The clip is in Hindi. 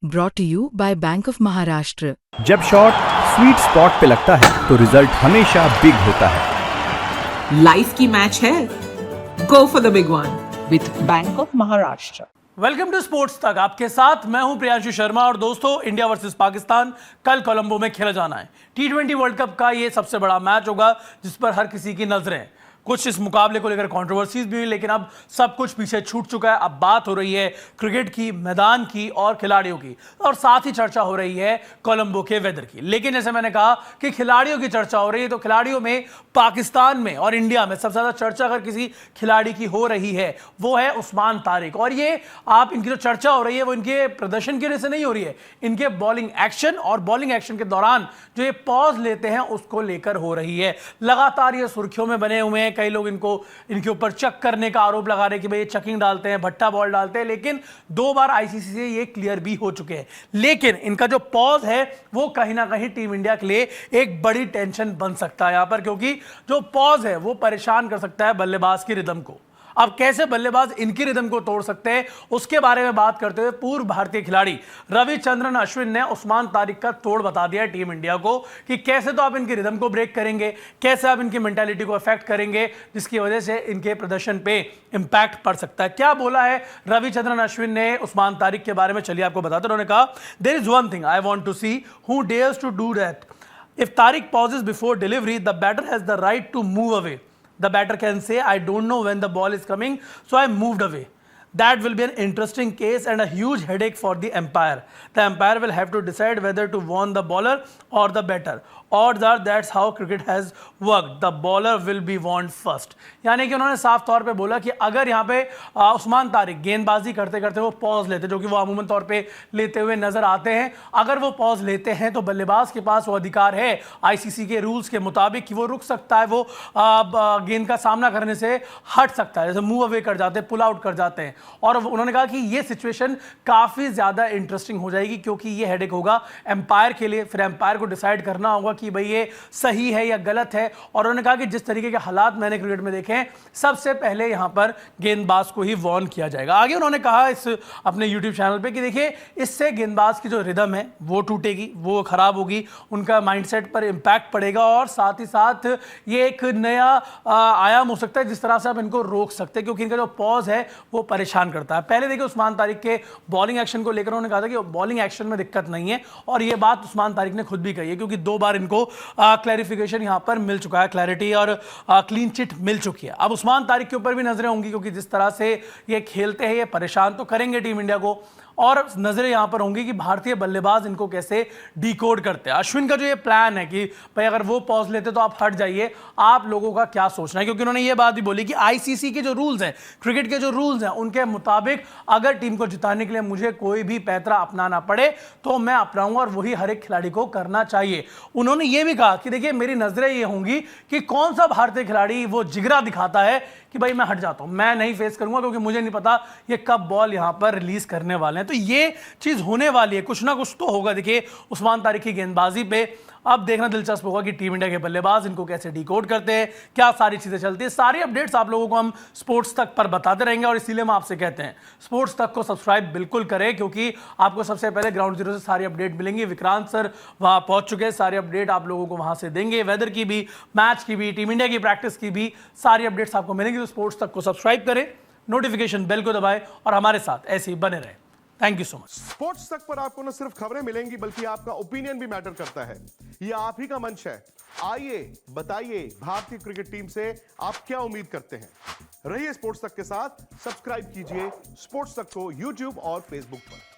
brought to you by Bank of Maharashtra. जब शॉट स्वीट स्पॉट पे लगता है तो रिजल्ट हमेशा बिग होता है। लाइफ की मैच है, go for the big one with Bank of Maharashtra. Welcome to sports Tak. आपके साथ मैं हूं प्रियांशु शर्मा। और दोस्तों, इंडिया वर्सेस पाकिस्तान कल कोलंबो में खेला जाना है। T20 वर्ल्ड कप का ये सबसे बड़ा मैच होगा जिस पर हर किसी की नजरें हैं। कुछ इस मुकाबले को लेकर कंट्रोवर्सीज भी हुई, लेकिन अब सब कुछ पीछे छूट चुका है। अब बात हो रही है क्रिकेट की, मैदान की और खिलाड़ियों की, और साथ ही चर्चा हो रही है कोलंबो के वेदर की। लेकिन जैसे मैंने कहा कि खिलाड़ियों की चर्चा हो रही है, तो खिलाड़ियों में पाकिस्तान में और इंडिया में सबसे ज्यादा चर्चा अगर किसी खिलाड़ी की हो रही है वो है उस्मान तारिक। और ये आप इनकी जो चर्चा हो रही है वो इनके प्रदर्शन की वजह से नहीं हो रही है, इनके बॉलिंग एक्शन और बॉलिंग एक्शन के दौरान जो ये पॉज लेते हैं उसको लेकर हो रही है। लगातार ये सुर्खियों में बने हुए हैं। कई लोग इनके ऊपर चक करने का आरोप लगा रहे हैं कि भाई ये चकिंग डालते हैं, भट्टा बॉल डालते हैं, लेकिन 2 बार आईसीसी से ये क्लियर भी हो चुके हैं। लेकिन इनका जो पॉज है वो कहीं ना कहीं टीम इंडिया के लिए एक बड़ी टेंशन बन सकता है यहां पर, क्योंकि जो पॉज है वो परेशान कर सकता है बल्लेबाज की रिदम को। अब कैसे बल्लेबाज इनकी रिदम को तोड़ सकते हैं उसके बारे में बात करते हुए पूर्व भारतीय खिलाड़ी रविचंद्रन अश्विन ने उस्मान तारिक का तोड़ बता दिया है टीम इंडिया को कि कैसे तो आप इनकी रिदम को ब्रेक करेंगे, कैसे आप इनकी मेंटालिटी को अफेक्ट करेंगे, जिसकी वजह से इनके प्रदर्शन पे इंपैक्ट पड़ सकता है। क्या बोला है रविचंद्रन अश्विन ने उस्मान तारिक के बारे में, चलिए आपको बताते। उन्होंने कहा, there is one thing I want to see who dares to do that. If Tariq pauses before delivery, the batter has the right to move away. The batter can say, I don't know when the ball is coming, so I moved away. That will be an interesting case and a huge headache for the umpire. The umpire will have to decide whether to warn the bowler or the batter. Odds are that's how cricket has worked. The bowler will be warned first. यानी कि उन्होंने साफ तौर पे बोला कि अगर यहाँ पे उस्मान तारिक गेंदबाजी करते करते वो पॉज लेते, जो कि वो अमूमन तौर पे लेते हुए नजर आते हैं, अगर वो पॉज लेते हैं तो बल्लेबाज के पास वो अधिकार है आईसीसी के रूल्स के मुताबिक कि वो रुक सकता है, वो गेंद का सामना करने से हट सकता है, जैसे मूव अवे कर जाते हैं, पुल आउट कर जाते हैं। और उन्होंने कहा कि ये सिचुएशन काफी ज्यादा इंटरेस्टिंग हो जाएगी, क्योंकि ये हेडेक होगा एम्पायर के लिए। फिर एम्पायर को डिसाइड करना होगा कि भाई ये सही है या गलत है। और उन्होंने कहा कि जिस तरीके के हालात मैंने क्रिकेट में देखे हैं, सबसे पहले यहां पर गेंदबाज को ही वार्न किया जाएगा। आगे उन्होंने कहा इस अपने यूट्यूब चैनल पे कि देखिए, इससे गेंदबाज की जो रिदम है वो टूटेगी, वो खराब होगी, उनका माइंडसेट पर इंपैक्ट पड़ेगा, और साथ ही साथ ये एक नया आयाम हो सकता है जिस तरह से आप इनको रोक सकते हैं, क्योंकि इनका जो पॉज है वो परेशान करता है। पहले देखिए, उस्मान तारिक के बॉलिंग एक्शन को लेकर उन्होंने कहा था कि बॉलिंग एक्शन में दिक्कत नहीं है, और ये बात उस्मान तारिक ने खुद भी कही है, क्योंकि 2 बार इनको क्लैरिफिकेशन यहां पर मिल चुका है, क्लैरिटी और क्लीन चिट मिल चुकी है। अब उस्मान तारिक के ऊपर भी नजरें होंगी, क्योंकि जिस तरह से ये खेलते हैं ये परेशान तो करेंगे टीम इंडिया को, और नजरें यहां पर होंगी कि भारतीय बल्लेबाज इनको कैसे डिकोड करते हैं। अश्विन का जो ये प्लान है कि भाई अगर वो पॉज लेते तो आप हट जाइए, आप लोगों का क्या सोचना है, क्योंकि उन्होंने ये बात भी बोली कि आईसीसी के जो रूल्स हैं, क्रिकेट के जो रूल्स हैं, उनके मुताबिक अगर टीम को जिताने के लिए मुझे कोई भी पैतरा अपनाना पड़े तो मैं अपनाऊंगा, और वही हर एक खिलाड़ी को करना चाहिए। उन्होंने ये भी कहा कि देखिए, मेरी नजरें ये होंगी कि कौन सा भारतीय खिलाड़ी वो जिगरा दिखाता है कि भाई मैं हट जाता हूं, मैं नहीं फेस करूंगा, क्योंकि मुझे नहीं पता ये कब बॉल यहां पर रिलीज करने वाले हैं। तो ये चीज होने वाली है, कुछ ना कुछ तो होगा। देखिए, उस्मान तारिक की गेंदबाजी पे अब देखना दिलचस्प होगा कि टीम इंडिया के बल्लेबाज इनको कैसे डिकोड करते हैं, क्या सारी चीजें चलती है। सारी अपडेट्स आप लोगों को हम स्पोर्ट्स तक पर बताते रहेंगे, और इसीलिए हम आपसे कहते हैं स्पोर्ट्स तक को सब्सक्राइब बिल्कुल करें, क्योंकि आपको सबसे पहले ग्राउंड जीरो से सारी अपडेट मिलेंगी। विक्रांत सर वहां पहुंच चुके हैं, सारी अपडेट आप लोगों को वहां से देंगे, वेदर की भी, मैच की भी, टीम इंडिया की प्रैक्टिस की भी सारी अपडेट्स आपको मिलेंगी। तो स्पोर्ट्स तक को सब्सक्राइब करें, नोटिफिकेशन बेल को दबाएं, और हमारे साथ ऐसे ही बने रहें। Thank you so much. Sports तक पर आपको न सिर्फ खबरें मिलेंगी, बल्कि आपका ओपिनियन भी मैटर करता है। ये आप ही का मंच है। आइए बताइए, भारतीय क्रिकेट टीम से आप क्या उम्मीद करते हैं। रहिए स्पोर्ट्स तक के साथ, सब्सक्राइब कीजिए स्पोर्ट्स तक को यूट्यूब और फेसबुक पर।